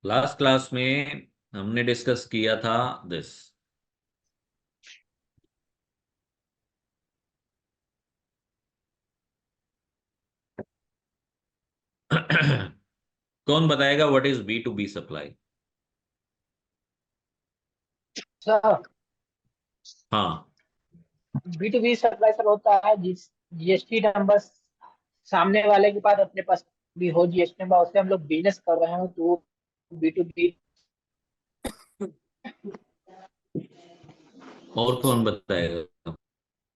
Last class में हमने discuss किया था दिस। कौन बताएगा what is B to B supply? Sir हाँ। B to B supply sir होता है जिस जीएसटी नंबर सामने वाले के पास अपने पास भी हो जीएसटी नंबर, उससे हम लोग बिजनेस कर रहे हो तो बी टू बी। और कौन बताएगा?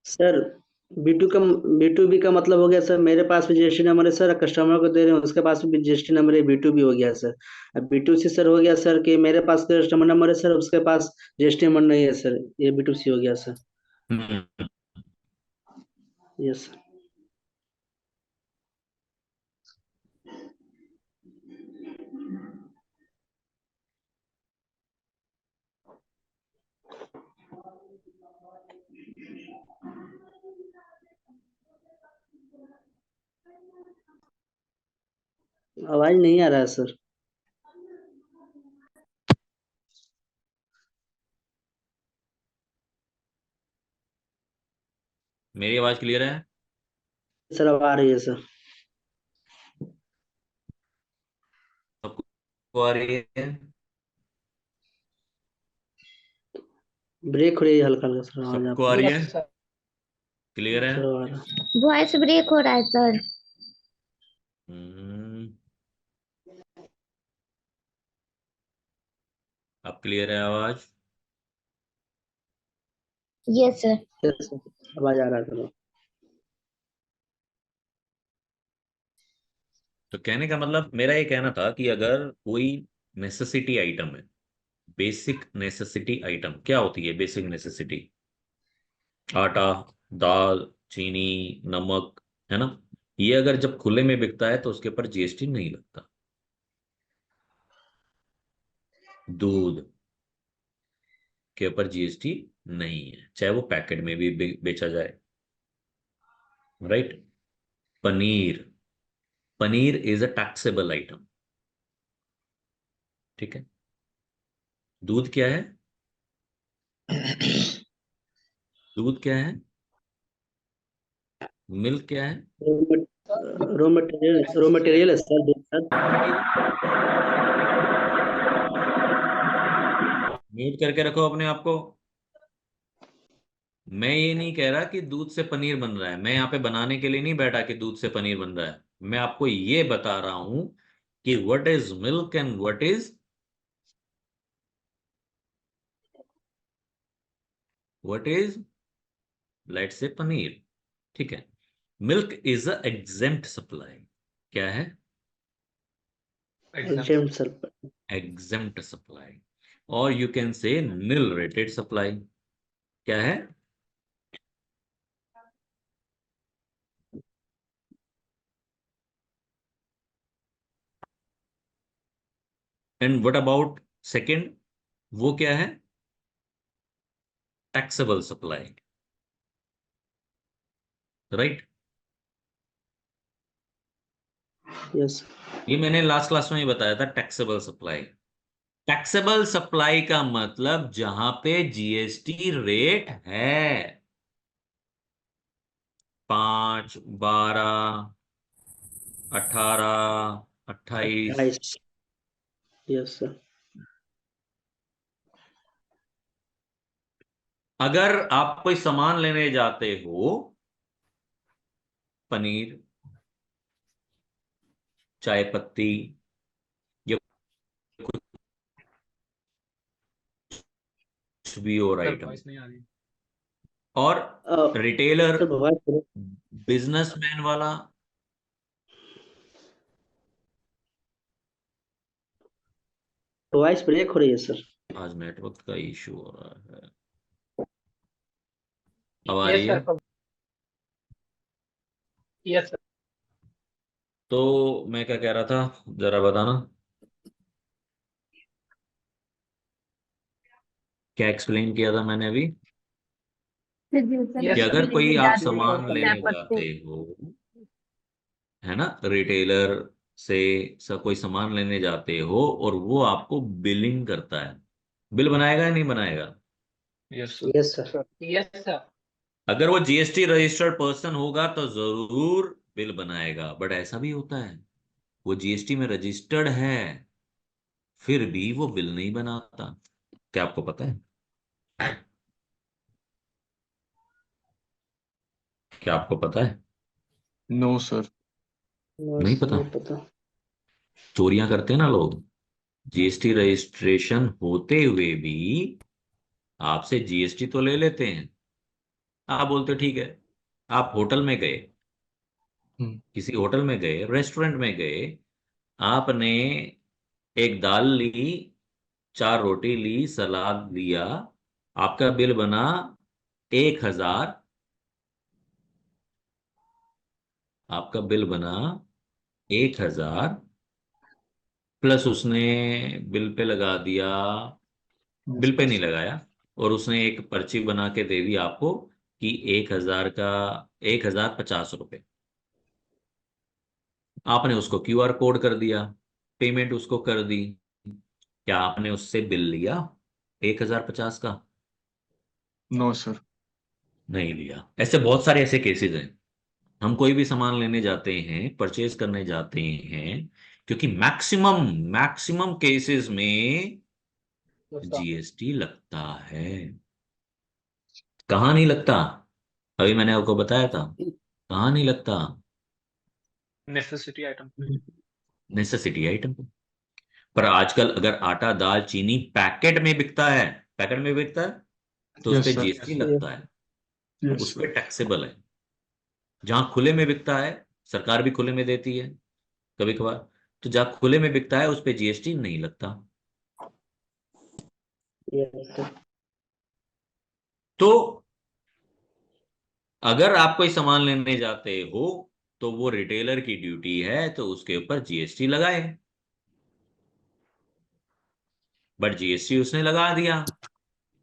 सर बी टू बी का मतलब हो गया सर, मेरे पास भी जीएसटी नंबर है सर, कस्टमर को दे रहे हैं उसके पास भी जीएसटी नंबर है, बी टू बी हो गया सर। अब बी2सी सर हो गया सर कि मेरे पास कस्टमर नंबर है सर, उसके पास जीएसटी नंबर नहीं है सर, ये बी2सी हो गया सर। हम्म। यस। आवाज नहीं आ रहा है सर। मेरी आवाज क्लियर है? सर अब आ रही है सर। सबको आ रही है? ब्रेक हो रही है हल्का हल्का सर आवाज सबको आ आपकी। रही है? Yes sir. क्लियर है? सर आ रहा है। वॉइस ब्रेक हो रहा है सर। हम्म। अब क्लियर है आवाज? Yes sir. यस सर, आवाज आ रहा है सर। तो कहने का मतलब मेरा ये कहना था कि अगर कोई नेसेसिटी आइटम है, बेसिक नेसेसिटी आइटम क्या होती है? बेसिक नेसेसिटी आटा, दाल, चीनी, नमक, है ना? ये अगर जब खुले में बिकता है तो उसके ऊपर जीएसटी नहीं लगता। दूध के ऊपर जीएसटी नहीं है, चाहे वो पैकेट में भी बेचा जाए। Right. Paneer, paneer is a taxable item. ठीक है। दूध क्या है? दूध क्या है? मिल्क क्या है? रॉ मटेरियल है सर, दूध सर। म्यूट करके रखो अपने आप को। मैं ये नहीं कह रहा कि दूध से पनीर बन रहा है, मैं यहाँ पे बनाने के लिए नहीं बैठा कि दूध से पनीर बन रहा है। मैं आपको ये बता रहा हूं कि what is milk and what is let's say paneer. ठीक है। Milk is a exempt supply. क्या है? Exam sir. Exempt supply. और you can say nil rated supply. क्या है? And what about second? वो क्या है? Taxable supply. राइट। यस। ये मैंने लास्ट क्लास में ही बताया था, टैक्सेबल सप्लाई। टैक्सेबल सप्लाई का मतलब जहां पे जीएसटी रेट है 5, 12, 18, 28। 28। Yes sir. अगर आप कोई सामान लेने जाते हो, पनीर, चाय पत्ती, या कुछ भी और आइटम, और रिटेलर, सर वॉइस बिजनेसमैन वाला। वॉइस ब्रेक हो रही है सर। आज नेटवर्क का इशू हो रहा है। अब आ रही यस है? सर। Yes sir. तो मैं क्या कह रहा था, जरा बताना। क्या एक्सप्लेन किया था मैंने अभी? कि यस अगर सर। कोई आप जीएसटी सामान होता है। लेने जाते हो, है ना, रिटेलर, से कोई सामान लेने जाते हो और वो आपको बिलिंग करता है, बिल बनाएगा या नहीं बनाएगा? Yes sir. Yes sir. Yes sir. अगर वो जीएसटी रजिस्टर्ड पर्सन होगा तो जरूर बिल बनाएगा, बट ऐसा भी होता है वो जीएसटी में रजिस्टर्ड है फिर भी वो बिल नहीं बनाता। क्या आपको पता है? क्या आपको पता है? No sir. नहीं पता? नहीं पता। चोरियां करते हैं ना लोग, जीएसटी रजिस्ट्रेशन होते हुए भी आपसे जीएसटी तो ले लेते हैं। आप बोलते हो ठीक है, आप होटल में गए, किसी होटल में गए, रेस्टोरेंट में गए, आपने एक दाल ली, 4 रोटी ली, सलाद लिया, आपका बिल बना 1,000। आपका बिल बना 1,000 प्लस उसने बिल पे लगा दिया, बिल पे नहीं लगाया, और उसने एक पर्ची बना के दे दी आपको कि 1,000 का 1,050 रुपये। आपने उसको क्यूआर कोड कर दिया, पेमेंट उसको कर दी। क्या आपने उससे बिल लिया 1,050 का? No sir. नहीं लिया। ऐसे बहुत सारे ऐसे केसेस हैं। हम कोई भी सामान लेने जाते हैं, परचेज करने जाते हैं, क्योंकि मैक्सिमम मैक्सिमम केसेस में यस सर। जीएसटी लगता है। कहाँ नहीं लगता? अभी मैंने आपको बताया था, कहाँ नहीं लगता? Necessity item. नेसेसिटी आइटम पर आजकल अगर आटा दाल चीनी पैकेट में बिकता है, पैकेट में बिकता है, तो उस यस पर सर। जीएसटी लगता है, यस उस सर। पर टैक्सेबल है। जहां खुले में बिकता है, सरकार भी खुले में देती है कभी कभार, तो जहां खुले में बिकता है उस पर जीएसटी नहीं लगता। Yes sir. तो अगर आप कोई सामान लेने जाते हो तो वो रिटेलर की ड्यूटी है तो उसके ऊपर जीएसटी लगाए, बट जीएसटी उसने लगा दिया,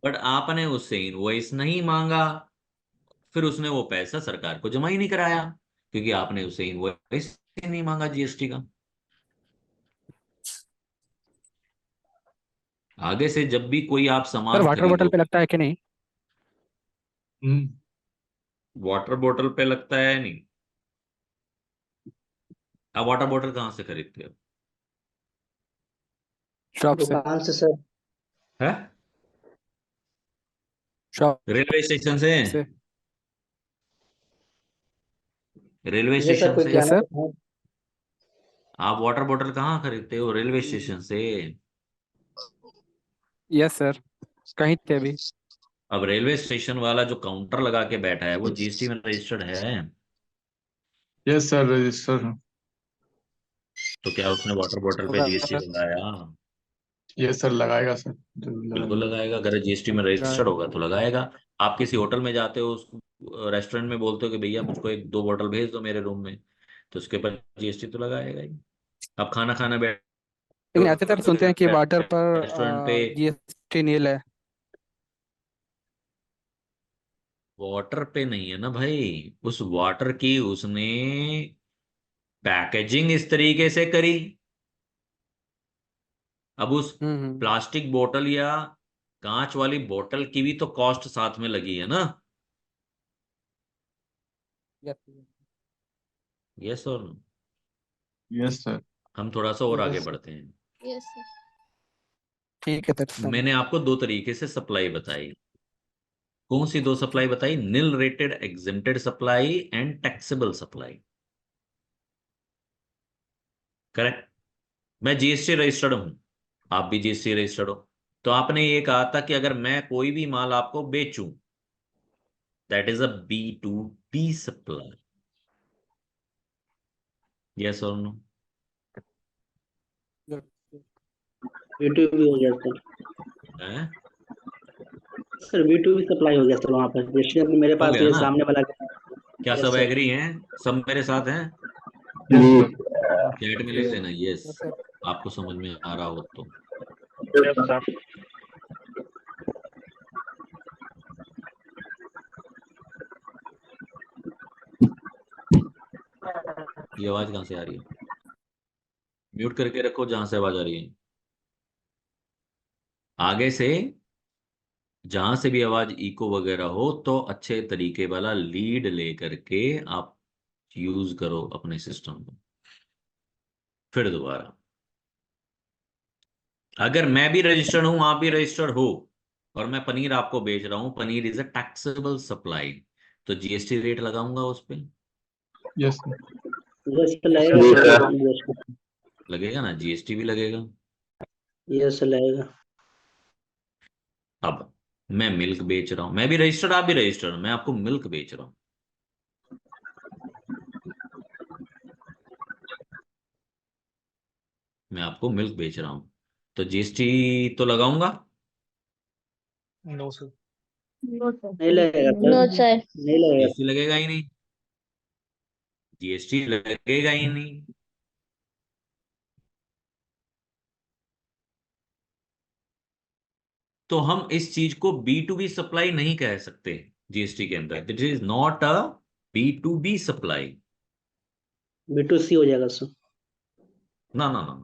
बट आपने उससे इनवॉइस नहीं मांगा, फिर उसने वो पैसा सरकार को जमा ही नहीं कराया क्योंकि आपने उसे इनवॉइस ही नहीं मांगा जीएसटी का। आगे से जब भी कोई आप सर सामान वाटर बॉटल खरीदो, पे लगता है कि नहीं? वाटर बोतल पे लगता है नहीं। आप वाटर बोतल कहाँ से खरीदते हो? शॉप से। दुकान से सर। है? शॉप रेलवे स्टेशन से? से। रेलवे ये सर स्टेशन कोई से? यस कहना सर। तो था। आप वाटर बोतल कहाँ खरीदते हो? रेलवे स्टेशन से। यस सर, कहीं थे अभी। अब रेलवे स्टेशन वाला जो काउंटर लगा के बैठा है वो जीएसटी में रजिस्टर्ड है, यस सर रजिस्टर। तो क्या उसने वाटर बोतल पे होगा जीएसटी सर। लगाया? यस सर लगाएगा सर, जरूर बिल्कुल लगाएगा। लगाएगा, अगर जीएसटी में रजिस्टर्ड होगा तो लगाएगा। आप किसी होटल में जाते हो, उस रेस्टोरेंट में बोलते हो कि भैया मुझको एक 2 बोतल भेज दो मेरे रूम में, तो उसके ऊपर जीएसटी तो लगाएगा ही। आप खाना खाना बैठे हो लेकिन ऐसे सर सुनते हैं कि वाटर रेस्टोरेंट पे, पर जीएसटी नील है। वाटर पे नहीं है ना भाई, उस वाटर की उसने पैकेजिंग इस तरीके से करी। अब उस हम्म। प्लास्टिक बोतल या कांच वाली बोतल की भी तो कॉस्ट साथ में लगी है ना। यस। यस और नो? Yes sir. हम थोड़ा सा और आगे यस बढ़ते हैं। Yes sir. ठीक है सर समझ। मैंने आपको 2 तरीके से सप्लाई बताई। कौन सी 2 सप्लाई बताई? निल rated exempted supply and taxable supply. Correct? मैं जीएसटी रजिस्टर्ड हूं, आप भी जीएसटी रजिस्टर्ड हो, तो आपने ये कहा था कि अगर मैं कोई भी माल आपको बेचूं, that is a B2B supply. Yes और नो? B2B हो गया सर। है? सर B2B सप्लाई हो गया सर, वहाँ पर रजिस्ट्रेशन मेरे हो पास गया ये ना? सामने वाला। क्या यस सब सर। एग्री हैं? सब मेरे साथ हैं? Yes sir. चैट में लिख लेना यस, यस सर। आपको समझ में आ रहा हो तो। Yes sir. ये आवाज कहाँ से आ रही है? म्यूट करके रखो जहां से आवाज आ रही है। आगे से जहां से भी आवाज इको वगैरह हो तो अच्छे तरीके वाला लीड लेकर के आप यूज करो अपने सिस्टम को। फिर दोबारा, अगर मैं भी रजिस्टर्ड हूं, आप भी रजिस्टर्ड हो, और मैं पनीर आपको बेच रहा हूं, paneer is a taxable supply, तो जीएसटी रेट लगाऊंगा उस पे। Yes sir. Yes sir, yes लगेगा सर। Sir, GST। लगेगा ना, जीएसटी भी लगेगा। यस सर, लगेगा। अब मैं मिल्क बेच रहा हूं, मैं भी रजिस्टर्ड, आप भी रजिस्टर्ड, मैं आपको मिल्क बेच रहा हूं, मैं आपको मिल्क बेच रहा हूं, तो जीएसटी तो लगाऊंगा। No sir. नहीं लगेगा नो सर, सर। नहीं लगेगा। जीएसटी लगेगा ही नहीं, जीएसटी लगेगा ही नहीं। तो हम इस चीज को बी टू बी सप्लाई नहीं कह सकते जीएसटी के अंदर। That is not a B to B supply. B2C हो जाएगा सर। ना ना ना,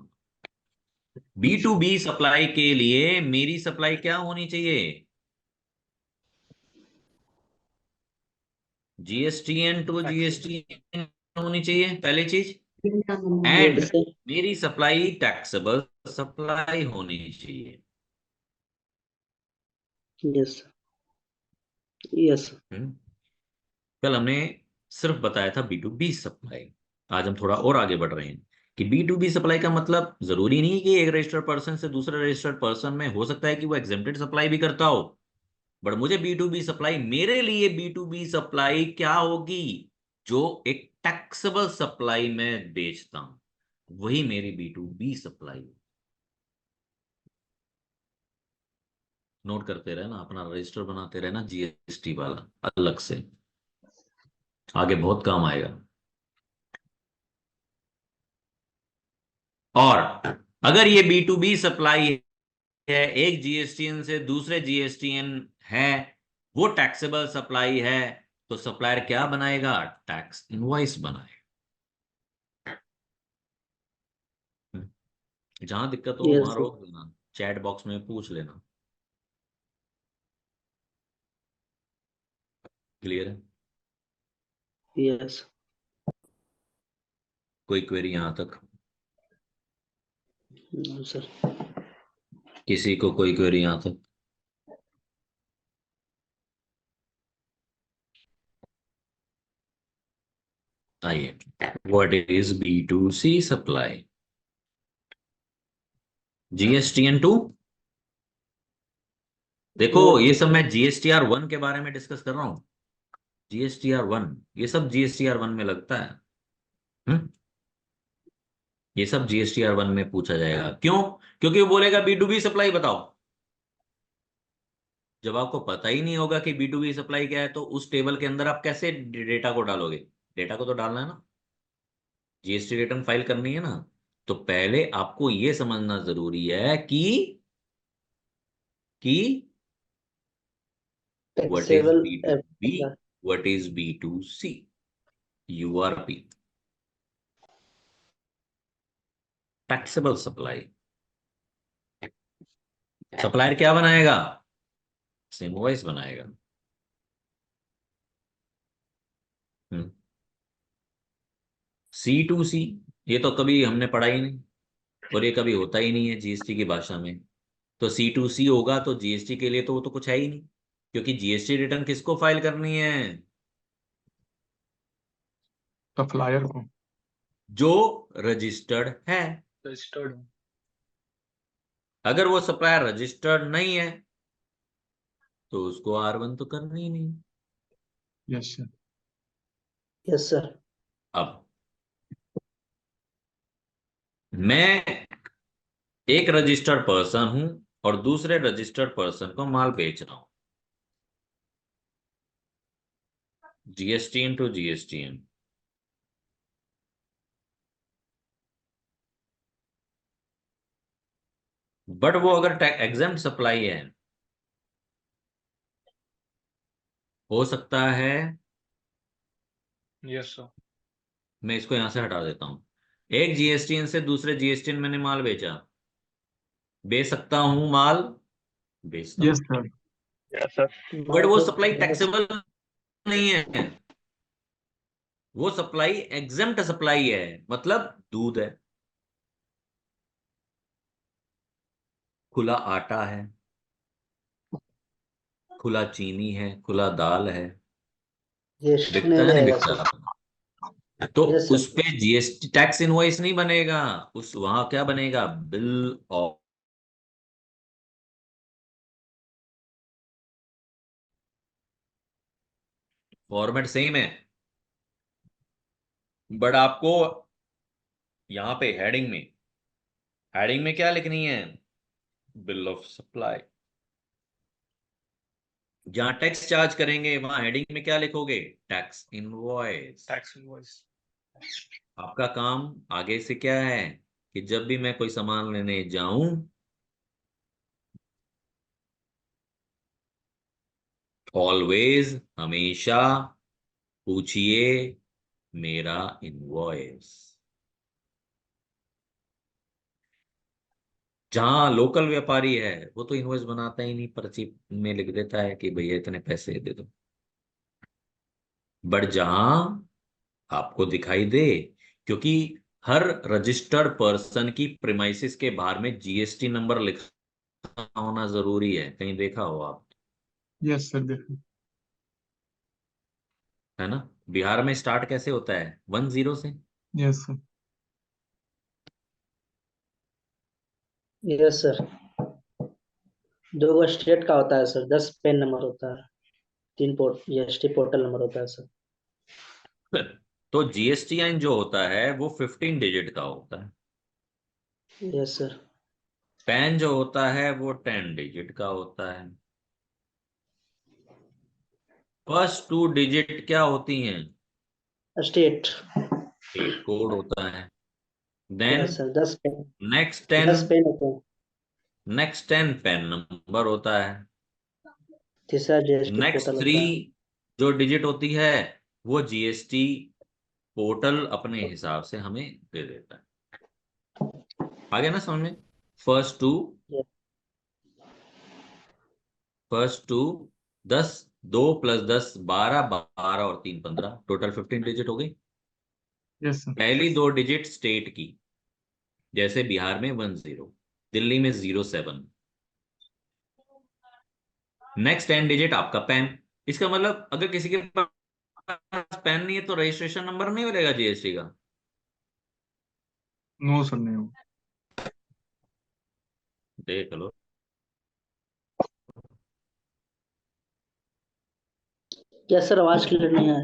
बी टू बी सप्लाई के लिए मेरी सप्लाई क्या होनी चाहिए? जीएसटीएन टू जीएसटीएन होनी चाहिए पहली चीज, एंड यस सर। मेरी सप्लाई टैक्सेबल सप्लाई होनी चाहिए। यस। यस। हम्म? कल हमने सिर्फ बताया था बी टू बी सप्लाई, आज हम थोड़ा और आगे बढ़ रहे हैं कि बी टू बी सप्लाई का मतलब जरूरी नहीं कि एक रजिस्टर्ड पर्सन से दूसरे रजिस्टर्ड पर्सन में, हो सकता है कि वो एग्जेम्प्टेड सप्लाई भी करता हो, बट मुझे बी टू बी सप्लाई, मेरे लिए बी टू बी सप्लाई क्या होगी? जो एक टैक्सेबल सप्लाई में बेचता हूं, वही मेरी B to B supply. Note करते रहना, अपना रजिस्टर बनाते रहना जीएसटी वाला अलग से, आगे बहुत काम आएगा। और अगर ये बी टू बी सप्लाई है, एक जीएसटीएन से दूसरे जीएसटीएन है, वो टैक्सेबल सप्लाई है, तो सप्लायर क्या बनाएगा? टैक्स इनवॉइस बनाएगा। जहां दिक्कत हो यस वहां सर। रोक देना, चैट बॉक्स में पूछ लेना। क्लियर है? यस। कोई क्वेरी यहां तक? No sir. किसी को कोई क्वेरी यहां तक? आइए, what is B to C supply? GSTN two, देखो ये सब मैं जीएसटीआर वन के बारे में डिस्कस कर रहा हूं। जीएसटीआर वन, ये सब जीएसटीआर वन में लगता है। हम्म? ये सब जीएसटीआर वन में पूछा जाएगा। क्यों? क्योंकि वो बोलेगा बी टू बी सप्लाई बताओ। जब आपको पता ही नहीं होगा कि बी टू बी सप्लाई क्या है, तो उस टेबल के अंदर आप कैसे डेटा को डालोगे? डेटा को तो डालना है ना, जीएसटी रिटर्न फाइल करनी है ना। तो पहले आपको यह समझना जरूरी है कि what is taxable. B to B, what is B to C, URP, taxable supply. Supplier क्या बनाएगा? इनवॉइस बनाएगा। सी टू सी, ये तो कभी हमने पढ़ा ही नहीं, और ये कभी होता ही नहीं है जीएसटी की भाषा में। तो सी टू सी होगा तो जीएसटी के लिए तो वो तो कुछ है ही नहीं, क्योंकि जीएसटी रिटर्न किसको फाइल करनी है? सप्लायर को। जो रजिस्टर्ड है। रजिस्टर्ड। अगर वो सप्लायर रजिस्टर्ड नहीं है तो उसको R1 तो करनी ही नहीं। Yes sir. Yes sir. अब मैं एक रजिस्टर्ड पर्सन हूं और दूसरे रजिस्टर्ड पर्सन को माल बेच रहा हूं, जीएसटीएन टू जीएसटीएन। बट वो अगर एग्जेम्प्ट सप्लाई है, हो सकता है, यस सर। मैं इसको यहां से हटा देता हूं, एक जीएसटीएन से दूसरे जीएसटीएन मैंने माल बेचा, बेच सकता हूं माल, बेचता हूं, yes sir. Yes sir. But वो तो सप्लाई टैक्सेबल नहीं है, वो सप्लाई एग्जेम्प्ट सप्लाई है, मतलब दूध है, खुला आटा है, खुला चीनी है, खुला दाल है, जीएसटी बिकता नहीं है नहीं रहेगा बिकता? सर। तो यस उस सर। पे जीएसटी टैक्स इनवॉइस नहीं बनेगा, उस वहां क्या बनेगा, बिल ऑफ फॉर्मेट सेम है, बट आपको यहाँ पे हेडिंग में क्या लिखनी है, बिल ऑफ सप्लाई। जहां टैक्स चार्ज करेंगे वहां हेडिंग में क्या लिखोगे, टैक्स इनवॉइस। Tax invoice. आपका काम आगे से क्या है कि जब भी मैं कोई सामान लेने जाऊं, ऑलवेज हमेशा पूछिए मेरा इनवॉइस। जहां लोकल व्यापारी है वो तो इनवॉइस बनाता ही नहीं, पर्ची में लिख देता है कि भैया इतने पैसे दे दो। बट जहां आपको दिखाई दे, क्योंकि हर रजिस्टर्ड पर्सन की प्रीमाइसिस के बाहर में जीएसटी नंबर लिखा होना जरूरी है, कहीं देखा हो आप? यस सर, देखो। है ना? बिहार में स्टार्ट कैसे होता है, 10 से। Yes sir. Yes sir. 2 state का होता है सर, 10 पेन नंबर होता है, 3 जीएसटी पोर्टल नंबर होता है सर। तो जीएसटीएन जो होता है वो 15 डिजिट का होता है, यस सर। पैन जो होता है वो 10 डिजिट का होता है। फर्स्ट 2 डिजिट क्या होती हैं, स्टेट। स्टेट कोड होता है। Then yes sir, 10 PAN. Next 10 10 PAN होते हैं। पैन नंबर होता है। तीसरा जीएसटी नेक्स्ट पोर्टल 3 होता है। जो डिजिट होती है वो जीएसटी पोर्टल अपने हिसाब से हमें दे देता है। आ गया ना समझ में? First two Yes, first two 10, 2 + 10 12, 12 और 3 15, टोटल 15 डिजिट हो गई। Yes sir. पहली 2 डिजिट स्टेट की, जैसे बिहार में 10, दिल्ली में 07। नेक्स्ट 10 डिजिट आपका पैन। इसका मतलब अगर किसी के पास पैन नहीं है तो रजिस्ट्रेशन नंबर नहीं मिलेगा जीएसटी का। नो सर, नहीं हो। देख लो। क्या सर, आवाज क्लियर नहीं है?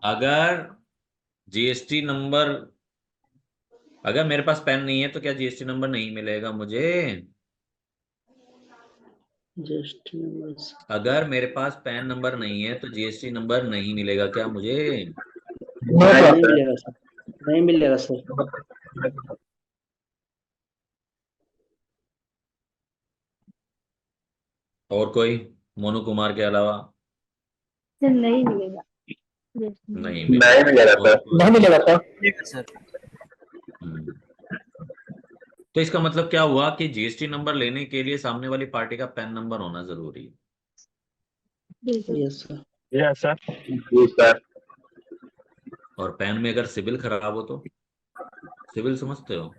अगर जीएसटी नंबर, अगर मेरे पास पैन नहीं है तो क्या जीएसटी नंबर नहीं मिलेगा मुझे? जीएसटी नंबर अगर मेरे पास पैन नंबर नहीं है तो जीएसटी नंबर नहीं मिलेगा क्या मुझे? नहीं मिलेगा सर, नहीं मिलेगा सर। और कोई मोनू कुमार के अलावा? सर नहीं मिलेगा। नहीं नहीं मिलेगा। मिलेगा और सर। कोई? नहीं मिलेगा सर। ठीक है सर। हम्म। तो इसका मतलब क्या हुआ कि जीएसटी नंबर लेने के लिए सामने वाली पार्टी का पैन नंबर होना जरूरी है। बिल्कुल। Yes sir. Yes sir. जी सर। और पैन में अगर सिविल खराब हो तो? सिविल समझते हो?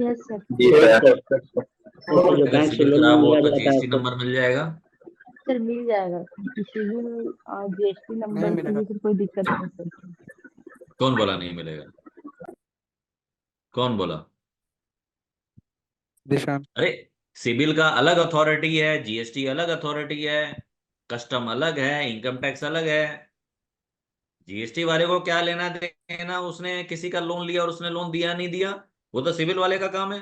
Yes sir. जी सर। जैसे जो अगर बैंक से सिविल लोन खराब हो लिया तो जाता है जीएसटी तो नंबर मिल जाएगा? सर मिल जाएगा, सिविल और जीएसटी नहीं नंबर के मिलेगा। लिए फिर कोई दिक्कत नहीं सर। कौन बोला नहीं मिलेगा? कौन बोला? दिशान। अरे, सिविल का अलग अथॉरिटी है, जीएसटी अलग अथॉरिटी है, कस्टम अलग है, इनकम टैक्स अलग है। जीएसटी वाले को क्या लेना देना, उसने किसी का लोन लिया और उसने लोन दिया नहीं दिया, वो तो सिविल वाले का काम है।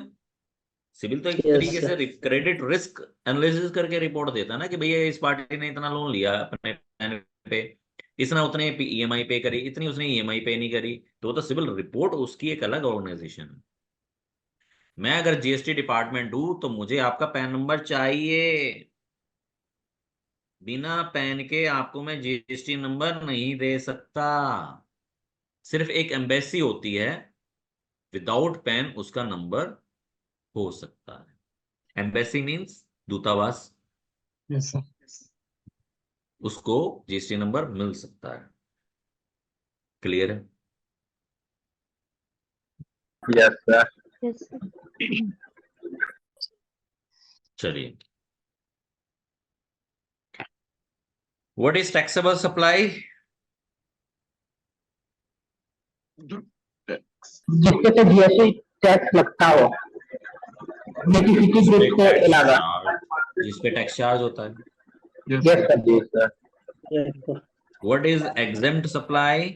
सिविल तो एक यस तरीके से सर। क्रेडिट रिस्क एनालिसिस करके रिपोर्ट देता है ना कि भैया इस पार्टी ने इतना लोन लिया अपने पैन पे, इसने उतने ईएमआई पे करी, इतनी उसने ईएमआई पे नहीं करी, तो वो तो सिविल रिपोर्ट उसकी एक अलग ऑर्गेनाइजेशन है। मैं अगर जीएसटी डिपार्टमेंट हूं तो मुझे आपका पैन नंबर चाहिए। बिना पेन के आपको मैं जीएसटी नंबर नहीं दे सकता। सिर्फ एक एम्बेसी होती है, विदाउट पेन उसका नंबर हो सकता है। एम्बेसी मीन्स दूतावास, Yes, sir. उसको जीएसटी नंबर मिल सकता है। क्लियर है? Yes, sir. Yes, sir. चलिए, व्हाट इज टैक्सेबल सप्लाई? जिसके पे जीएसटी टैक्स लगता हो, नेसेसिटी गुड्स के अलावा। जिसपे टैक्स चार्ज होता है। Yes, yes sir. Sir. Yes, sir. Yes, sir. What is exempt supply?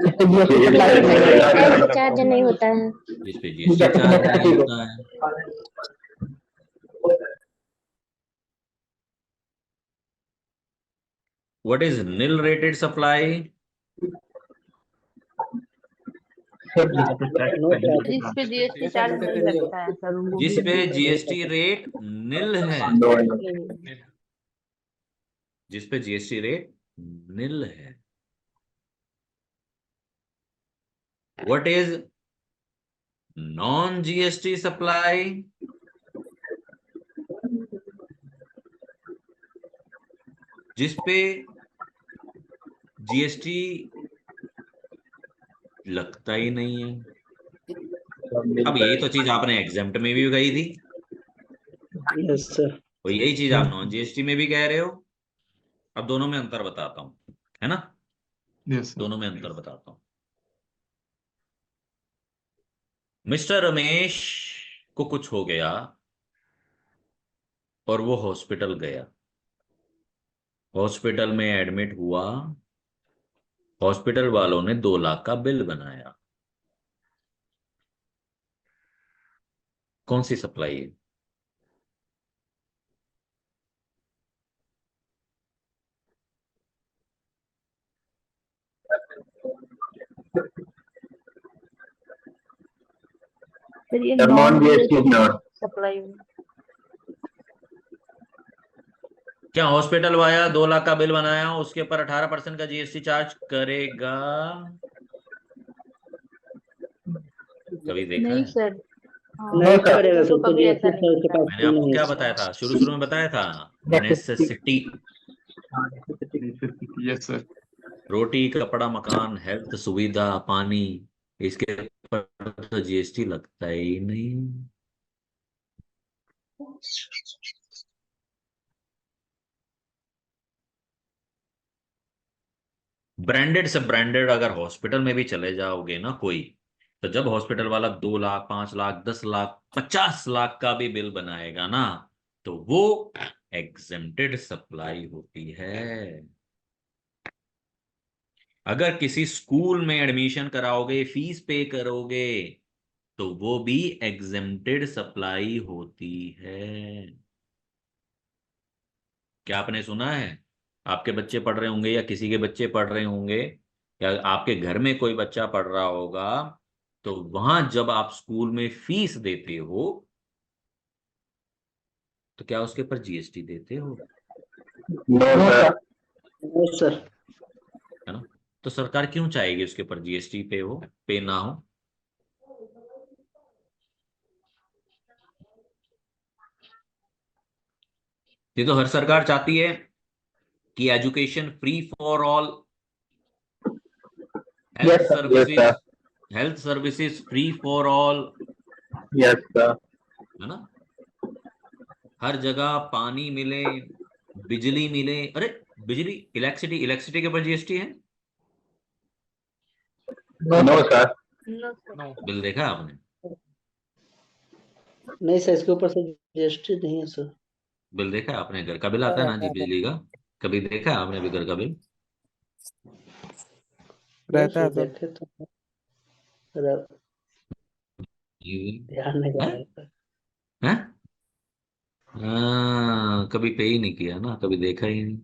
जिसपे जीएसटी सप्लाई नहीं होता है। टैक्स चार्ज नहीं होता है। जिसपे जीएसटी चार्ज नहीं होता है। What is nil rated supply? No tax. जिस पे जीएसटी चार्ज नहीं लगता है सर, वो भी जिसपे जीएसटी रेट नील है। No, नहीं। जिसपे जीएसटी रेट नील है। What is non GST supply? जिसपे जीएसटी लगता ही नहीं है। अब यही तो चीज आपने एग्जेम्प्ट में भी कही थी, Yes, sir. और यही चीज आप नॉन जीएसटी में भी कह रहे हो। अब दोनों में अंतर बताता हूं, है ना? Yes, sir. दोनों में अंतर बताता हूं। मिस्टर रमेश को कुछ हो गया और वो हॉस्पिटल गया। हॉस्पिटल में एडमिट हुआ। हॉस्पिटल वालों ने 2 लाख का बिल बनाया। कौन सी सप्लाई है? फिर ये sir. Non Non-GST is not. Supply. क्या हॉस्पिटल वाला 2 लाख का बिल बनाया, उसके ऊपर 18% का जीएसटी चार्ज करेगा? कभी देखा नहीं है? सर। नहीं करेगा तो सर, तो कभी ऐसा जीएसटी नहीं सर के किया। पास मैंने आपको नहीं क्या है। बताया था? शुरू में बताया था, नेसेसिटी। Yes, sir. रोटी, कपड़ा, मकान, हेल्थ सुविधा, पानी, इसके ऊपर तो जीएसटी लगता ही नहीं। ब्रांडेड से ब्रांडेड अगर हॉस्पिटल में भी चले जाओगे ना कोई, तो जब हॉस्पिटल वाला 2 लाख, 5 लाख, 10 लाख, 50 लाख का भी बिल बनाएगा ना, तो वो एग्जेम्प्टेड सप्लाई होती है। अगर किसी स्कूल में एडमिशन कराओगे, फीस पे करोगे, तो वो भी एग्जेम्प्टेड सप्लाई होती है। क्या आपने सुना है? आपके बच्चे पढ़ रहे होंगे या किसी के बच्चे पढ़ रहे होंगे, या आपके घर में कोई बच्चा पढ़ रहा होगा, तो वहां जब आप स्कूल में फीस देते हो, तो क्या उसके ऊपर जीएसटी देते हो? No, sir. No, sir. है ना? तो सरकार क्यों चाहेगी उसके ऊपर जीएसटी पे हो, पे ना हो? ये तो हर सरकार चाहती है कि education free for all, health Yes, sir. Services, health services free for all, Yes, sir. है ना? हर जगह पानी मिले, बिजली मिले। अरे बिजली, इलेक्ट्रिसिटी, इलेक्ट्रिसिटी के ऊपर जीएसटी है? No, sir. No sir. Bill देखा आपने? नहीं सर, इसके ऊपर से जीएसटी नहीं है सर। बिल देखा है आपने? घर का बिल आता है ना जी, बिजली का। कभी देखा है आपने भी घर का बिल? रहता है सर, सर। देखे तो सर, ध्यान नहीं हैं? रहा सर। हैं? हाँ, कभी पे ही नहीं किया ना, कभी देखा ही नहीं।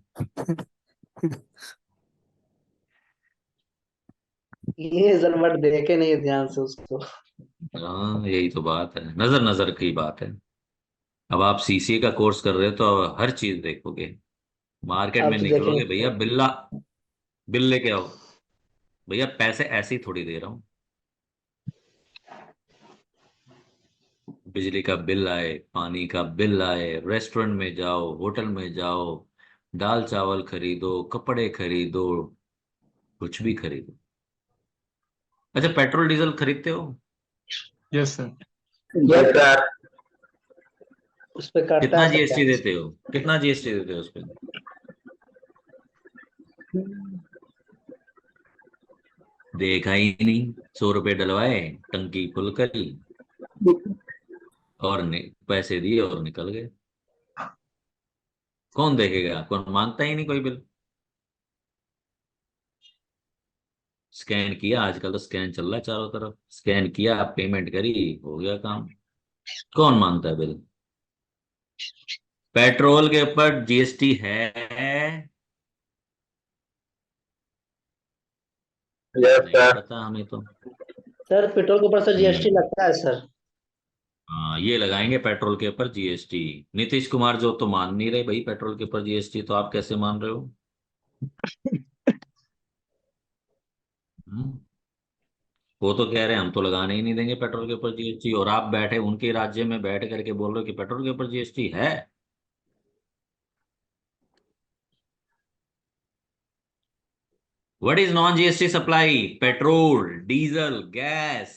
ये सर, बट देखे नहीं ध्यान से उसको। हाँ, यही तो बात है, नजर नजर की बात है। अब आप सीसीए का कोर्स कर रहे हो तो हर चीज देखोगे। मार्केट आप में तो निकलोगे देखेंगे। भैया, बिल्ला बिल लेके आओ। भैया पैसे ऐसे ही थोड़ी दे रहा हूँ। बिजली का बिल आए, पानी का बिल आए, रेस्टोरेंट में जाओ, होटल में जाओ, दाल चावल खरीदो, कपड़े खरीदो, कुछ भी खरीदो। अच्छा, पेट्रोल डीजल खरीदते हो? Yes, sir. Yes, sir. उस पे काटता कितना है सर जीएसटी टैक्स। देते हो? कितना जीएसटी देते हो उस पे? देखा ही नहीं। 100 रुपए डलवाए, टंकी फुल करी और पैसे दिए और निकल गए। कौन देखेगा? कौन मांगता ही नहीं कोई बिल। स्कैन किया, आजकल तो स्कैन चल रहा है चारों तरफ। स्कैन किया, पेमेंट करी, हो गया काम। कौन मांगता है बिल? पेट्रोल के ऊपर जीएसटी है? Yes, नहीं sir. पता हमें तो। सर पेट्रोल के ऊपर सर जीएसटी हम्म। लगता है सर। हाँ, ये लगाएंगे पेट्रोल के ऊपर जीएसटी। नीतीश कुमार जो तो मान नहीं रहे भाई पेट्रोल के ऊपर जीएसटी, तो आप कैसे मान रहे हो? हम्म। वो तो कह रहे हैं हम तो लगाने ही नहीं देंगे पेट्रोल के ऊपर जीएसटी, और आप बैठे उनके राज्य में बैठ करके बोल रहे हो कि पेट्रोल के ऊपर जीएसटी है। What is non GST supply? Petrol, diesel, gas,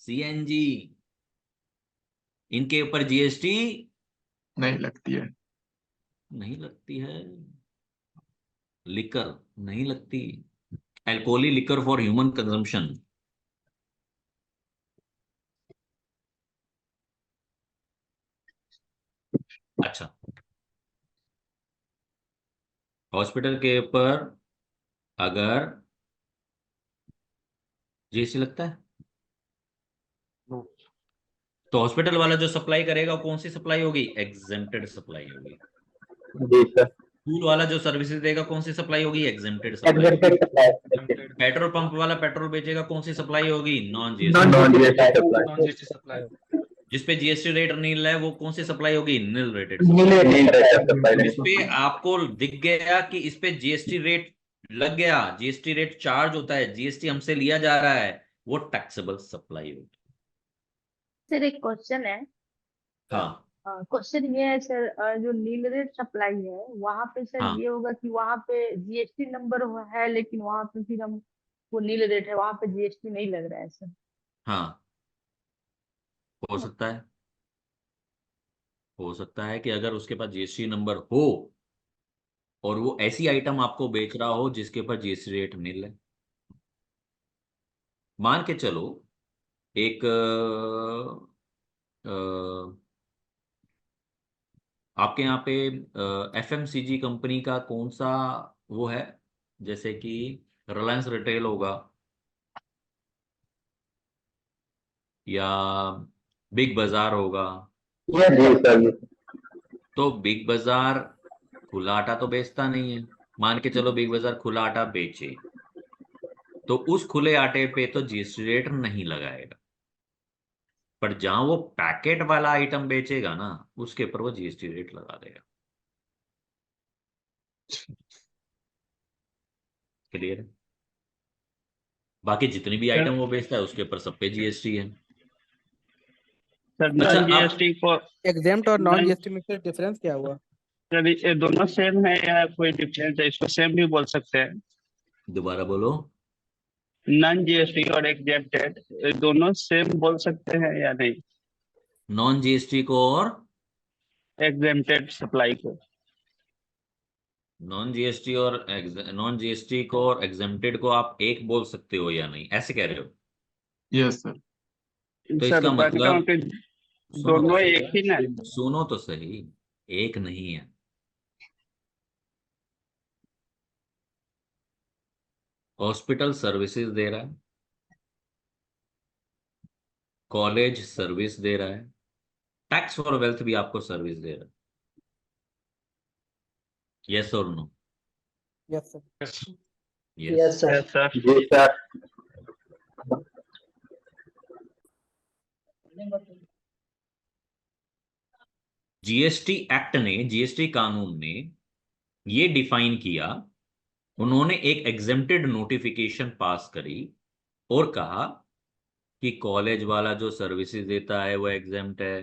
CNG, इनके ऊपर जीएसटी नहीं लगती है। नहीं लगती है। लिकर नहीं लगती। अल्कोहली लिकर फॉर ह्यूमन कंजम्पशन। अच्छा, हॉस्पिटल के ऊपर अगर जीएसटी लगता है तो हॉस्पिटल वाला जो सप्लाई करेगा वो कौन सी सप्लाई होगी? एग्जेम्प्टेड सप्लाई होगी। जी सर। स्कूल वाला जो सर्विसेज देगा कौन सी सप्लाई होगी? एग्जेम्प्टेड सप्लाई होगी। Exempted supply. पेट्रोल पंप वाला पेट्रोल बेचेगा कौन सी सप्लाई होगी? Non GST. Non GST supply. Non GST supply. जिसपे जीएसटी रेट नील है वो कौन सी सप्लाई होगी? नील रेटेड नील सप्लाई। Rated supply. जिस पे आपको दिख गया कि इस पे जीएसटी रेट लग गया, जीएसटी रेट चार्ज होता है, जीएसटी हमसे लिया जा रहा है, वो टैक्सेबल सप्लाई होगी। सर एक क्वेश्चन है। हाँ क्वेश्चन ये है सर, जो नील रेट सप्लाई है वहां पे सर हाँ ये होगा कि वहां पे जीएसटी नंबर है, लेकिन वहां पे फिर हम वो नील रेट है वहां पे जीएसटी नहीं लग रहा है सर। हाँ, हो सकता है। हो सकता है कि अगर उसके पास जीएसटी नंबर हो और वो ऐसी आइटम आपको बेच रहा हो जिसके ऊपर जीएसटी रेट मिल है। मान के चलो एक आपके यहाँ पे एफएमसीजी कंपनी का कौन सा वो है, जैसे कि रिलायंस रिटेल होगा या बिग बाजार होगा। जी सर। तो बिग बाजार खुला आटा तो बेचता नहीं है। मान के चलो बिग बाजार खुला आटा बेचे, तो उस खुले आटे पे तो जीएसटी रेट नहीं लगाएगा। पर जहां वो पैकेट वाला आइटम बेचेगा ना, उसके ऊपर वो जीएसटी रेट लगा देगा। क्लियर है? बाकी जितनी भी सर आइटम वो बेचता है उसके ऊपर सब पे जीएसटी है। सर अच्छा, नॉन आप जीएसटी को एग्जेम्प्ट और नॉन नॉन जीएसटी में फिर डिफरेंस क्या हुआ? सर ये दोनों सेम है या कोई डिफरेंस है? इसको सेम भी बोल सकते हैं। दोबारा बोलो। नॉन जीएसटी और एग्जेम्प्टेड दोनों सेम बोल सकते हैं या नहीं? नॉन जीएसटी को और एग्जेम्प्टेड सप्लाई को। नॉन जीएसटी को और एग्जेम्प्टेड को आप एक बोल सकते हो या नहीं, ऐसे कह रहे हो? Yes, sir. तो सर इसका बनता मतलब, कि सुनो तो दोनों सही, एक ही ना? सुनो तो सही, एक नहीं है। हॉस्पिटल सर्विसेज दे रहा है, कॉलेज सर्विस दे रहा है, टैक्स फॉर वेल्थ भी आपको सर्विस दे रहा है। यस और no? Yes sir. Yes. Yes sir. Yes sir. जी सर। जीएसटी एक्ट ने, जीएसटी कानून ने ये डिफाइन किया, उन्होंने एक एग्जेम्प्टेड नोटिफिकेशन पास करी और कहा कि कॉलेज वाला जो सर्विसेज देता है वो एग्जेम्प्ट है,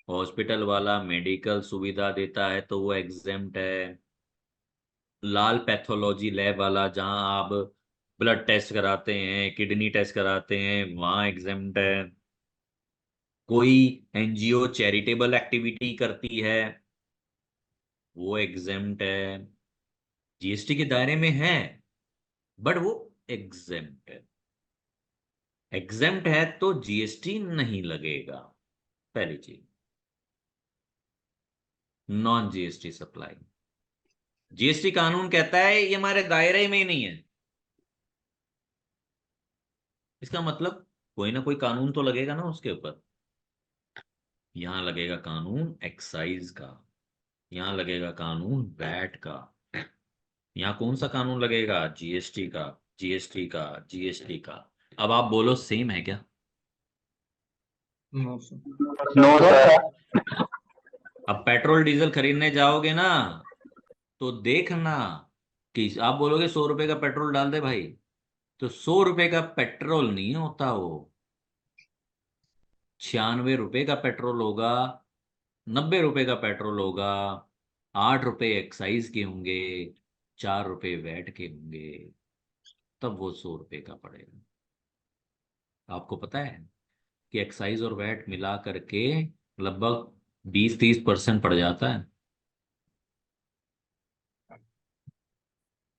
हॉस्पिटल वाला मेडिकल सुविधा देता है तो वो एग्जेम्प्ट है, लाल पैथोलॉजी लैब वाला जहां आप ब्लड टेस्ट कराते हैं, किडनी टेस्ट कराते हैं, वहां एग्जेम्प्ट है, कोई एनजीओ चैरिटेबल एक्टिविटी करती है वो एग्जेम्प्ट है, जीएसटी के दायरे में है बट वो एग्जेम्प्ट है। एग्जेम्प्ट है तो जीएसटी नहीं लगेगा, पहली चीज। नॉन जीएसटी सप्लाई, जीएसटी कानून कहता है ये हमारे दायरे में ही नहीं है, इसका मतलब कोई ना कोई कानून तो लगेगा ना उसके ऊपर। यहां लगेगा कानून एक्साइज का, यहां लगेगा कानून वैट का, यहां कौन सा कानून लगेगा? जीएसटी का, जीएसटी का, जीएसटी का। अब आप बोलो सेम है क्या? No sir. No sir. अब पेट्रोल डीजल खरीदने जाओगे ना तो देखना कि आप बोलोगे 100 रुपए का पेट्रोल डाल दे भाई, तो 100 रुपए का पेट्रोल नहीं होता वो, 96 रुपए का पेट्रोल होगा, 90 रुपए का पेट्रोल होगा, 8 रुपए एक्साइज के होंगे, 4 रुपए वैट के होंगे, तब वो 100 रुपए का पड़ेगा। आपको पता है कि एक्साइज और वैट मिला करके लगभग 20-30% पड़ जाता है।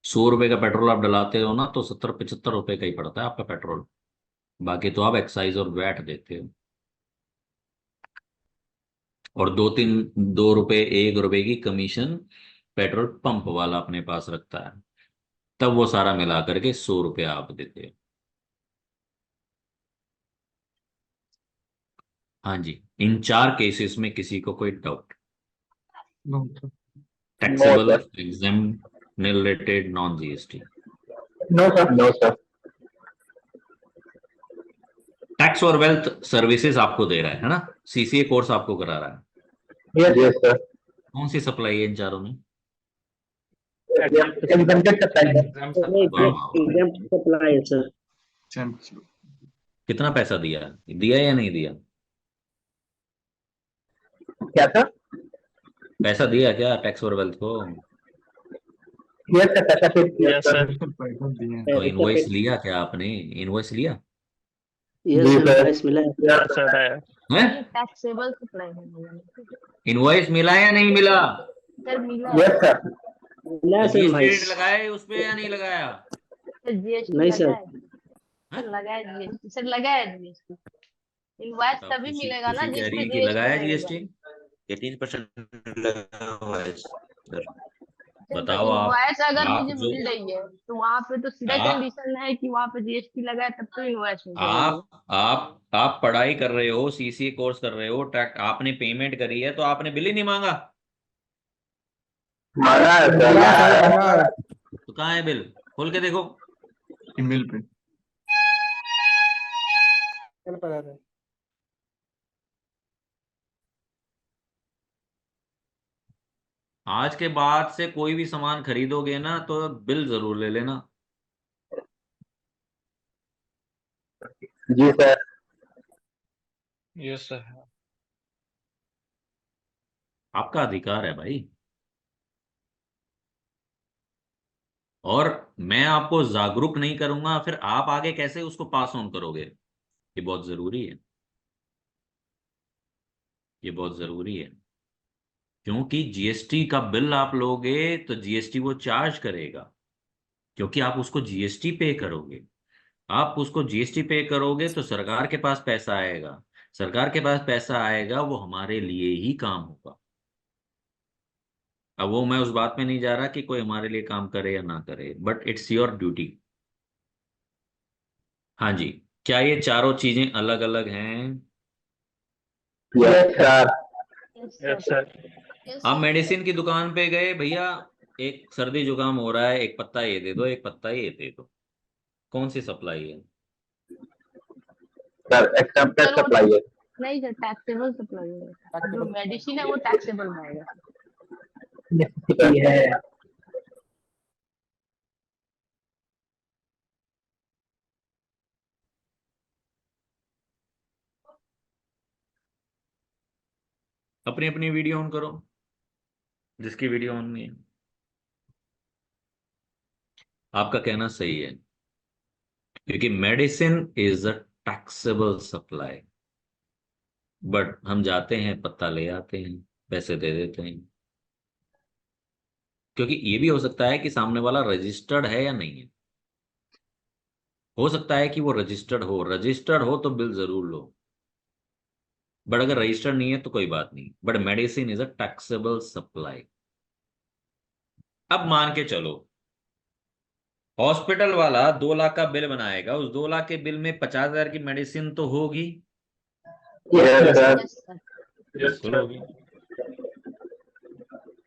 100 रुपए का पेट्रोल आप डलाते हो ना तो 70-75 रुपए का ही पड़ता है आपका पेट्रोल, बाकी तो आप एक्साइज और वैट देते हो। और 2-2 रुपए 1 रुपए की कमीशन पेट्रोल पंप वाला अपने पास रखता है, तब वो सारा मिला करके 100 रुपया आप देते हो। हाँ जी, इन 4 केसेस में किसी को कोई doubt? No sir. Taxable, sir. Exempt, related, non GST. No sir. No sir. Tax और वेल्थ सर्विसेज आपको दे रहा है ना, सीसीए कोर्स आपको करा रहा है। Yes sir. कौन सी सप्लाई है इन चारों में? Exempted supply. वाह वाह वाह। एग्जाम सप्लाई है सर। चैंपियन। कितना पैसा दिया, दिया या नहीं दिया? क्या था? पैसा दिया क्या टैक्स और वेल्थ को? यस सर, पैसा पे किया यस सर। सर। पैसा दिए हैं। तो इनवॉइस लिया क्या आपने? इनवॉइस लिया यस जी सर, सर। प्राइस मिला है। यस सर है। है? ये टैक्सेबल सप्लाई है भैया। इनवॉइस मिला या नहीं मिला? सर मिला यस है। सर। मिला है तो सर जीएसटी भाई। रेट लगाए उस पे या नहीं लगाया? सर जीएसटी नहीं लगा सर। है। सर लगा है जीएसटी, सर लगा है जीएसटी। इनवॉइस बताओ, तभी खुशी मिलेगा ना खुशी कह रही जिसपे है कि जीएसटी लगाया लगेगा। जीएसटी। 18% लगा हुआ है सर। तो बताओ इनवॉइस अगर आप मुझे जो मिल रही है तो वहां पे तो सीधा आप कंडीशन है कि वहां पे जीएसटी लगा है, तब तो इनवॉइस मुझे मिलेगी। आप पढ़ाई कर रहे हो, सीसीए कोर्स कर रहे हो, टैक्स आपने पेमेंट करी है तो आपने बिल ही नहीं मांगा, मांगा है सर। मिला मांगा सर, है। मिला। तो कहाँ है बिल? खोल के देखो। ईमेल पे। चल पड़ा है। आज के बाद से कोई भी सामान खरीदोगे ना तो बिल जरूर ले लेना। जी सर। Yes sir. आपका अधिकार है भाई, और मैं आपको जागरूक नहीं करूंगा फिर आप आगे कैसे उसको पास ऑन करोगे? ये बहुत जरूरी है, ये बहुत जरूरी है, क्योंकि जीएसटी का बिल आप लोगे तो जीएसटी वो चार्ज करेगा, क्योंकि आप उसको जीएसटी पे करोगे। आप उसको जीएसटी पे करोगे तो सरकार के पास पैसा आएगा, सरकार के पास पैसा आएगा, वो हमारे लिए ही काम होगा। अब वो मैं उस बात में नहीं जा रहा कि कोई हमारे लिए काम करे या ना करे, बट इट्स योर ड्यूटी। हाँ जी, क्या ये चारों चीजें अलग अलग हैं? Yes sir. Yes yes sir. Sir. Yes आप सर। मेडिसिन की दुकान पे गए, भैया एक सर्दी जुकाम हो रहा है, एक पत्ता ये दे दो, एक पत्ता ये दे दो, कौन सी सप्लाई है? सर एक्सेप्टेड सर वो सप्लाई है। नहीं सर, टैक्सेबल सप्लाई है। जो Taxable. मेडिसिन है वो टैक्सेबल में आएगा। है। अपनी अपनी वीडियो ऑन करो, जिसकी वीडियो ऑन नहीं है। आपका कहना सही है, क्योंकि medicine is a taxable supply, but हम जाते हैं, पत्ता ले आते हैं, पैसे दे देते हैं। क्योंकि ये भी हो सकता है कि सामने वाला रजिस्टर्ड है या नहीं है। हो सकता है कि वो रजिस्टर्ड हो तो बिल जरूर लो, बट अगर रजिस्टर्ड नहीं है तो कोई बात नहीं। But medicine is a taxable supply. अब मान के चलो हॉस्पिटल वाला 2 लाख का बिल बनाएगा, उस 2 लाख के बिल में 50,000 की मेडिसिन तो होगी। Yes sir. Yes sir. बिल्कुल होगी।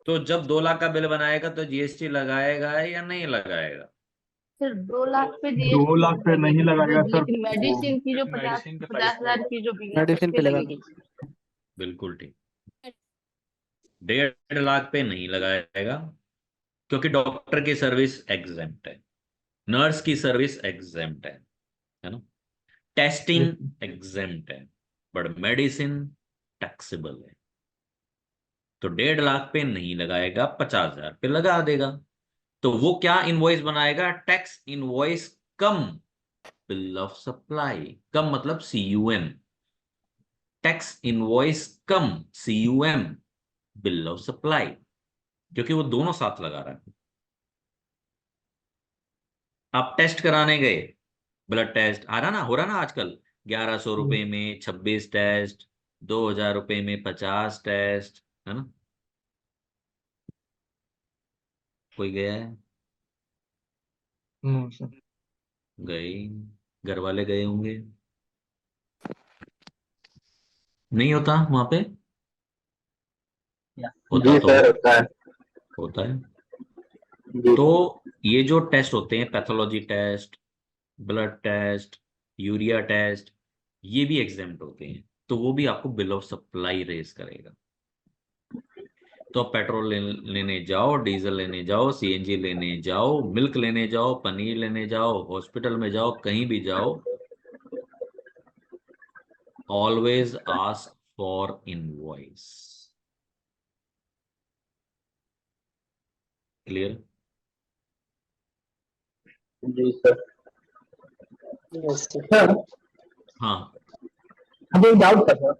तो जब 2 लाख का बिल बनाएगा तो जीएसटी लगाएगा या नहीं लगाएगा? सर 2 लाख पे 2 जीएसटी लाख पे नहीं लगाएगा सर। लेकिन मेडिसिन की जो 50 मेडिसिन के प्राइस 50,000 की जो बिल है उस मेडिसिन पे पे लगा लगेगी। बिल्कुल ठीक। 1.5 लाख पे नहीं लगाएगा, क्योंकि डॉक्टर की सर्विस एग्जेम्प्ट है, नर्स की सर्विस एग्जेम्प्ट है ना, टेस्टिंग एग्जेम्प्ट है, बट मेडिसिन टैक्सेबल है। तो 1.5 लाख पे नहीं लगाएगा, 50,000 पे लगा देगा। तो वो क्या इनवॉइस बनाएगा? Tax invoice cum bill of supply. Cum मतलब CUM, tax invoice cum CUM bill of supply, क्योंकि वो दोनों साथ लगा रहा है। आप टेस्ट कराने गए, ब्लड टेस्ट आ रहा ना, हो रहा ना आजकल, 1100 रुपए में 26 टेस्ट, 2,000 रुपए में 50 टेस्ट, है ना। कोई गया है? No sir. गए, घर वाले गए होंगे। नहीं होता वहां पे? होता जी तो सर होता है। होता है। जी तो ये जो टेस्ट होते हैं, pathology test, blood test, urea test, ये भी एग्जेम्प्ट होते हैं, तो वो भी आपको बिल ऑफ सप्लाई रेज करेगा। तो आप पेट्रोल लेने जाओ, डीजल लेने जाओ, CNG लेने जाओ, मिल्क लेने जाओ, पनीर लेने जाओ, हॉस्पिटल में जाओ, कहीं भी जाओ, always ask for invoice. Clear? जी सर। Yes sir. सर हाँ मुझे एक डाउट था सर।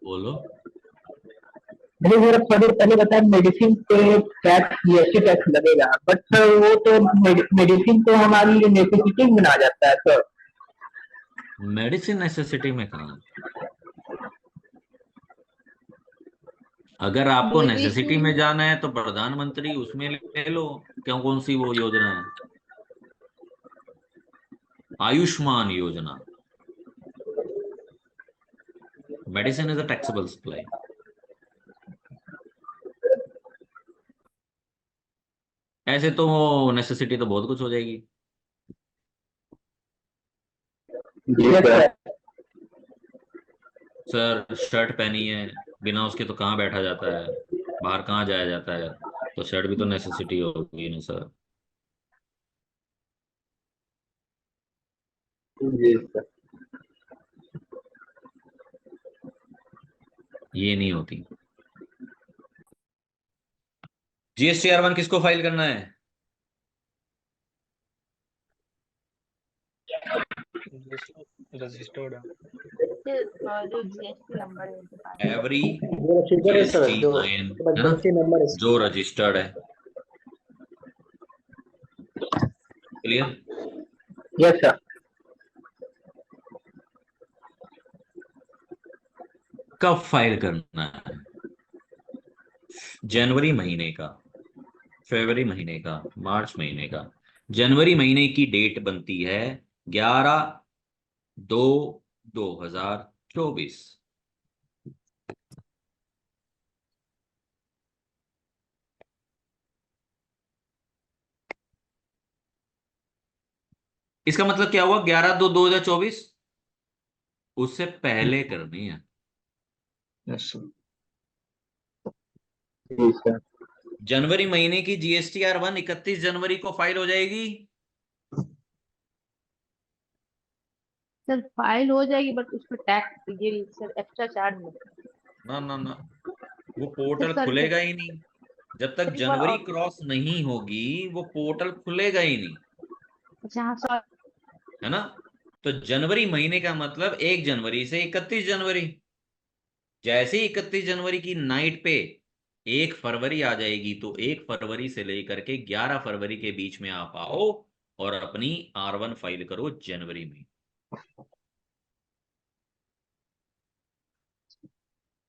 बोलो। मुझे जरा थोड़ी पहले बताया मेडिसिन पे टैक्स GST टैक्स लगेगा, बट सर वो तो मेडिसिन तो हमारी नेसेसिटी में आ जाता है सर। मेडिसिन नेसेसिटी में कहाँ? अगर आपको नेसेसिटी में मेडिसिन जाना है तो प्रधानमंत्री उसमें ले लो। क्यों, कौन सी वो योजना है, आयुष्मान योजना। Medicine is a taxable supply. ऐसे तो नेसेसिटी तो बहुत कुछ हो जाएगी। जी सर। सर शर्ट पहनी है, बिना उसके तो कहाँ बैठा जाता है, बाहर कहाँ जाया जाता है, तो शर्ट भी तो नेसेसिटी होगी ना सर। जी सर। ये नहीं होती। GSTR 1 किसको फाइल करना है? रजिस्टर्ड है। जो जीएसटी नंबर है उनके पास। एवरी जो रजिस्टर है सर, जो GSTIN, है ना, इमरजेंसी नंबर है। जो रजिस्टर्ड है। क्लियर? Yes sir. कब फाइल करना है? जनवरी महीने का, फरवरी महीने का, मार्च महीने का। जनवरी महीने की डेट बनती है 11/2/2024। इसका मतलब क्या हुआ? 11/2/2024 उससे पहले करनी है। Yes sir. जी सर। जनवरी महीने की GSTR 1 31 जनवरी को फाइल हो जाएगी। सर फाइल हो जाएगी बट उस पर टैक्स ये सर एक्स्ट्रा चार्ज लगेगा। ना ना ना, वो पोर्टल सर, खुलेगा ही नहीं जब तक एक बार जनवरी और- क्रॉस नहीं होगी, वो पोर्टल खुलेगा ही नहीं, अच्छा हाँ सर, है ना। तो जनवरी महीने का मतलब 1 जनवरी से 31 जनवरी। जैसे ही 31 जनवरी की नाइट पे 1 फरवरी आ जाएगी, तो 1 फरवरी से लेकर के 11 फरवरी के बीच में आप आओ और अपनी R1 फाइल करो जनवरी में।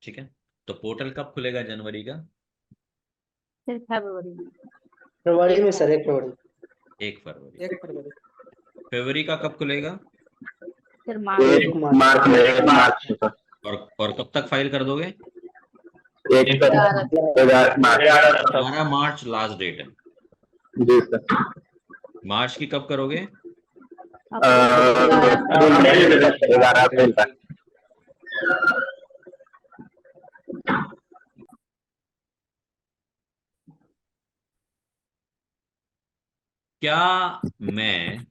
ठीक है, तो पोर्टल कब खुलेगा जनवरी का? सिर्फ फरवरी में। फरवरी में सर, 1 फरवरी। 1 फरवरी। 1 फरवरी। फरवरी का कब खुलेगा? फिर मार्च मार्च में, 1 मार्च को। और कब तक फाइल कर दोगे? 11 मार्च। 12 मार्च लास्ट डेट है। जी सर। मार्च की कब करोगे? 11 अप्रैल तक। क्या मैं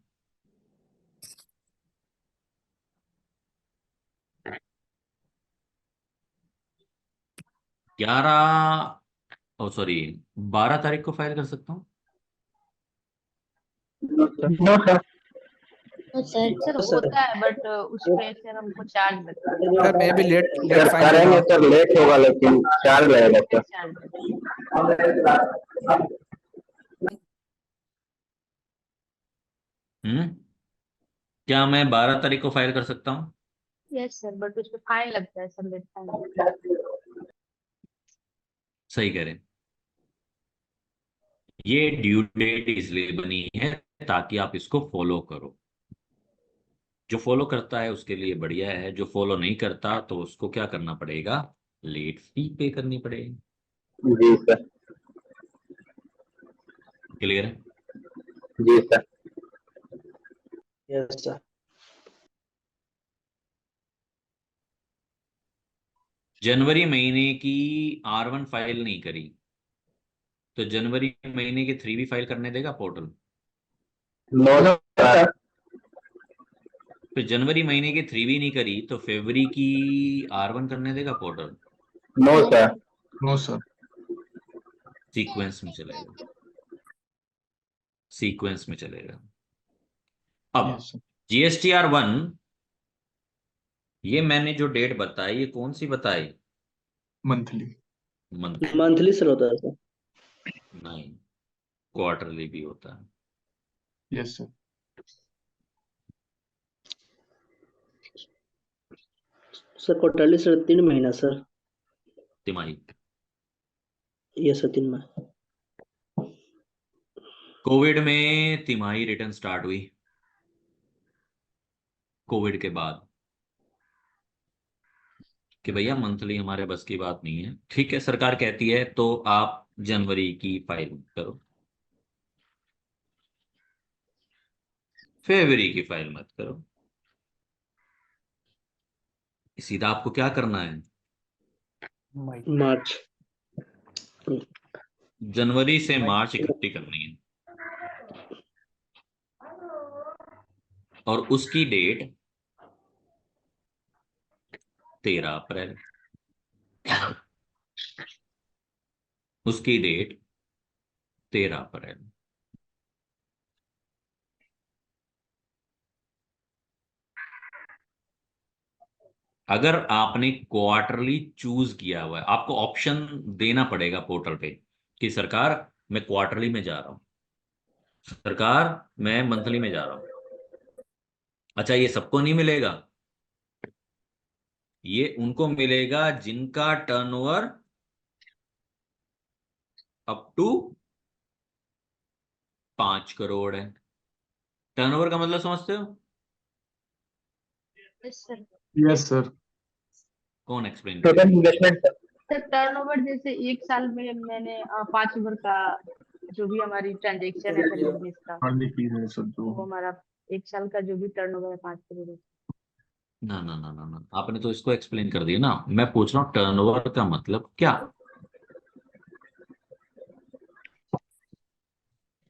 ग्यारह सॉरी 12 तारीख को फाइल कर सकता हूँ? No sir. सर होता है, बट उस पे सर हमको चार्ज लगता है। सर मैं भी लेट सर फाइल करेंगे होगा। सर, लेट होगा लेकिन चार्ज लगेगा सर। चार्ज लगता क्या मैं 12 तारीख को फाइल कर सकता हूँ? है। यस सर, बट उस पे फाइन लगता है सर, लेट फाइन। सही कह रहे हैं। ये ड्यू डेट इसलिए बनी है ताकि आप इसको फॉलो करो। जो फॉलो करता है उसके लिए बढ़िया है, जो फॉलो नहीं करता तो उसको क्या करना पड़ेगा? लेट फी पे करनी पड़ेगी। जी सर। क्लियर है? जी सर। Yes sir. जनवरी महीने की R1 फाइल नहीं करी तो जनवरी महीने के 3 भी फाइल करने देगा पोर्टल? No sir. तो जनवरी महीने की 3 भी नहीं करी तो फरवरी की R1 करने देगा portal? No sir. No sir. Sequence में चलेगा, सीक्वेंस में चलेगा। अब यस सर। GSTR1, ये मैंने जो डेट बताई ये कौन सी बताई? मंथली। मंथ? मंथली सर होता है सर। नहीं, क्वार्टरली भी होता है। Yes sir. Sir quarterly sir 3 महीना सर। तिमाही। यस सर, 3 माह। कोविड में तिमाही रिटर्न स्टार्ट हुई, कोविड के बाद, कि भैया मंथली हमारे बस की बात नहीं है। ठीक है, सरकार कहती है तो आप जनवरी की फाइल करो, फरवरी की फाइल मत करो। सीधा आपको क्या करना है? मार्च। जनवरी से मार्च इकट्ठी करनी है और उसकी डेट 13 अप्रैल, उसकी डेट 13 अप्रैल। अगर आपने क्वार्टरली चूज किया हुआ है, आपको ऑप्शन देना पड़ेगा पोर्टल पे कि सरकार मैं क्वार्टरली में जा रहा हूं, सरकार मैं मंथली में जा रहा हूं। अच्छा, ये सबको नहीं मिलेगा, ये उनको मिलेगा जिनका टर्नओवर अप टू 5 करोड़ है। टर्नओवर का मतलब समझते हो? Yes sir. Yes sir. कौन एक्सप्लेन टोटल करेगा? Investment sir. सर टर्नओवर जैसे एक साल में मैंने 5 ओवर का जो भी हमारी ट्रांजेक्शन है सर बिजनेस का, हार्डली फीस है सर वो जो। हमारा 1 साल का जो भी टर्नओवर है 5 करोड़। ना ना ना ना ना, आपने तो इसको एक्सप्लेन कर दिया ना। मैं पूछ रहा हूँ टर्नओवर का मतलब क्या?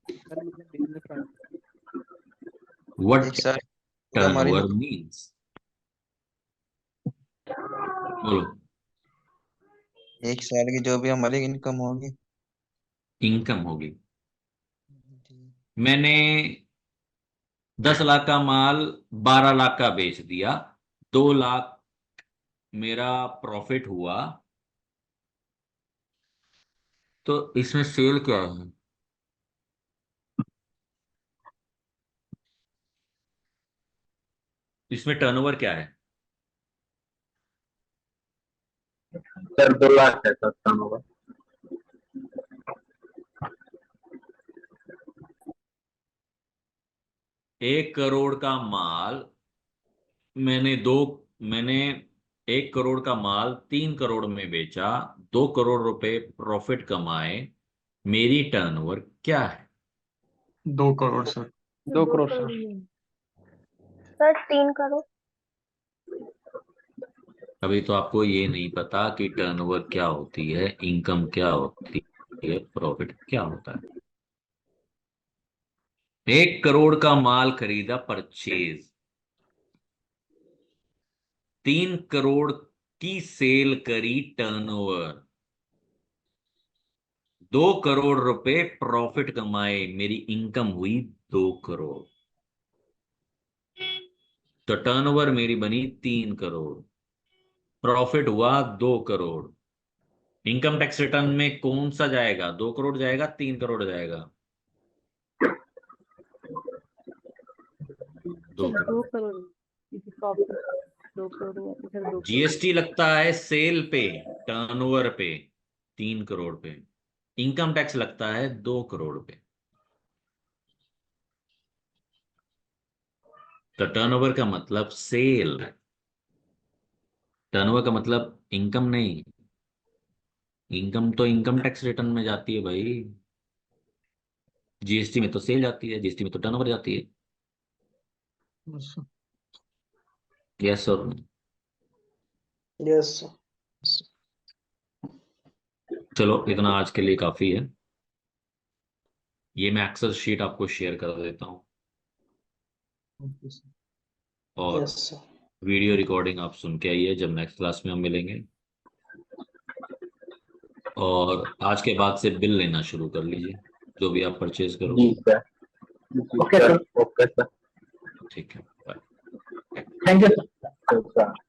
सर मुझे बिजनेस का व्हाट सर टर्नओवर मींस? बोलो। एक साल की जो भी हमारी इनकम होगी। इनकम होगी। मैंने 10 लाख का माल 12 लाख का बेच दिया, 2 लाख मेरा प्रॉफिट हुआ, तो इसमें सेल क्या है? इसमें टर्नओवर क्या है? सर 2 लाख है सर टर्नओवर। 1 करोड़ का माल मैंने 1 करोड़ का माल 3 करोड़ में बेचा, 2 करोड़ रुपए प्रॉफिट कमाए, मेरी टर्नओवर क्या है? 2 करोड़ सर। 2 करोड़ सर। ही है। सर 3 करोड़। अभी तो आपको ये नहीं पता कि टर्नओवर क्या होती है, इनकम क्या होती है, प्रॉफिट क्या होता है। 1 करोड़ का माल खरीदा, परचेज, 3 करोड़ की सेल करी, टर्नओवर, 2 करोड़ रुपए प्रॉफिट कमाए, मेरी इनकम हुई 2 करोड़। तो टर्नओवर मेरी बनी 3 करोड़, प्रॉफिट हुआ 2 करोड़। इनकम टैक्स रिटर्न में कौन सा जाएगा? 2 करोड़ जाएगा, 3 करोड़ जाएगा? दो सर करोड़ 2 करोड़ क्योंकि प्रॉफिट 2 करोड़ हुआ तो सर 2 करोड़। जीएसटी लगता है सेल पे, टर्नओवर पे 3 करोड़ पे, इनकम टैक्स लगता है 2 करोड़ पे। तो टर्नओवर का मतलब सेल, टर्नओवर का मतलब इनकम नहीं। इनकम तो इनकम टैक्स रिटर्न में जाती है भाई, जीएसटी में तो सेल जाती है, जीएसटी में तो टर्नओवर जाती है। बस सर। यस और यस। चलो, इतना आज के लिए काफी है। ये मैं एक्सेल शीट आपको शेयर कर देता हूँ, ओके सर। और यस सर। वीडियो रिकॉर्डिंग आप सुन के आइए जब नेक्स्ट क्लास में हम मिलेंगे। और आज के बाद से बिल लेना शुरू कर लीजिए, जो भी आप परचेज जी करोगे। सर। जी okay sir. Sir. Okay sir. ठीक है, bye. Thank you sir. Sir